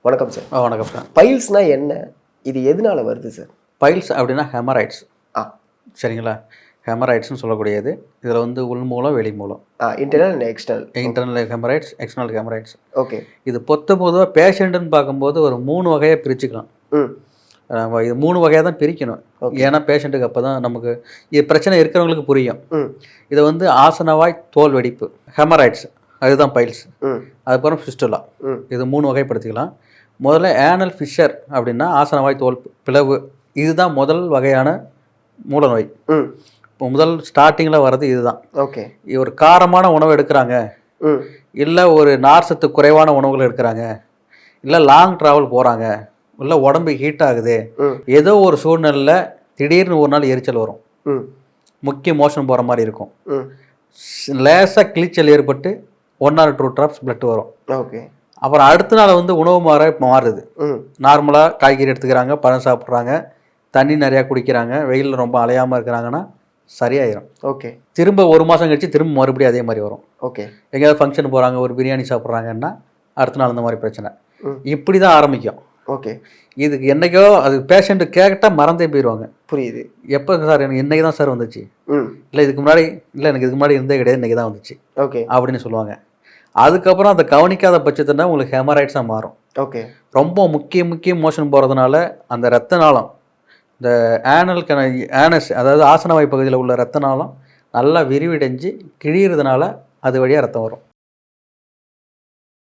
வணக்கம் சார். வணக்கம் சார். பைல்ஸ்னா என்ன? இது எதனால வருது சார்? பைல்ஸ் அப்படின்னா ஹெமராய்ட்ஸ். ஆ சரிங்களா? ஹெமராய்ட்ஸ்னு சொல்லக்கூடியது. இதில் வந்து உள்மூலம் வெளி மூலம். Internal and external. Internal haemorrhoids, external haemorrhoids. Okay. இது பொதுவாக பேஷண்ட்டுன்னு பார்க்கும்போது ஒரு 3 வகையாக பிரிச்சுக்கலாம். இது 3 வகையாக தான் பிரிக்கணும். ஏன்னா பேஷண்ட்டுக்கு அப்போ தான் நமக்கு இது பிரச்சனை இருக்கிறவங்களுக்கு புரியும். இதை வந்து ஆசனவாய் தோல் வெடிப்பு, ஹெமராய்ட்ஸ், அதுதான் பைல்ஸ். அதுக்கப்புறம் ஃபிஸ்டுலா. இது 3 வகைப்படுத்திக்கலாம். முதல்ல ஆனல் ஃபிஷர் அப்படின்னா ஆசனவாய் தோல் பிளவு. இதுதான் முதல் வகையான மூல நோய். இப்போ முதல் ஸ்டார்டிங்கில் வர்றது இதுதான். ஓகே. ஒரு காரமான உணவு எடுக்கிறாங்க, இல்லை ஒரு நார்சத்து குறைவான உணவுகள் எடுக்கிறாங்க, இல்லை லாங் ட்ராவல் போகிறாங்க, இல்லை உடம்பு ஹீட் ஆகுது, ஏதோ ஒரு சூழ்நிலையில் திடீர்னு ஒரு நாள் எரிச்சல் வரும், முக்கிய மோஷன் போகிற மாதிரி இருக்கும், லேசாக கிளிச்சல் ஏற்பட்டு 1 or 2 drops பிளட் வரும். ஓகே. அப்புறம் அடுத்த நாள் வந்து உணவு மாறுது. நார்மலாக காய்கறி எடுத்துக்கிறாங்க, பழம் சாப்பிட்றாங்க, தண்ணி நிறையா குடிக்கிறாங்க, வெயிலில் ரொம்ப அலையாமல் இருக்கிறாங்கன்னா சரியாயிரும். ஓகே. திரும்ப 1 மாதம் கழிச்சு திரும்ப மறுபடியும் அதே மாதிரி வரும். ஓகே. எங்கேயாவது ஃபங்க்ஷன் போகிறாங்க, ஒரு பிரியாணி சாப்பிட்றாங்கன்னா அடுத்த நாள் இந்த மாதிரி பிரச்சனை. இப்படி தான் ஆரம்பிக்கும். ஓகே. இதுக்கு என்றைக்கோ அது பேஷண்ட்டு கேட்டால் மறந்தே போயிடுவாங்க. புரியுது. எப்போ சார் எனக்கு இன்றைக்கி தான் சார் வந்துச்சு, இல்லை இதுக்கு முன்னாடி, இல்லை எனக்கு இதுக்கு முன்னாடி இருந்தே கிடையாது, இன்றைக்கி தான் வந்துச்சு, ஓகே அப்படின்னு சொல்லுவாங்க. அதுக்கப்புறம் அதை கவனிக்காத பட்சத்துனா உங்களுக்கு ஹெமராய்ட்ஸாக மாறும். ஓகே. ரொம்ப முக்கிய மோஷன் போகிறதுனால அந்த இரத்த நாளம், இந்த ஆனஸ் அதாவது ஆசனவாய் பகுதியில் உள்ள இரத்த நாளம் நல்லா விரிவடைஞ்சு கிழியறதுனால அது வழியாக ரத்தம் வரும்.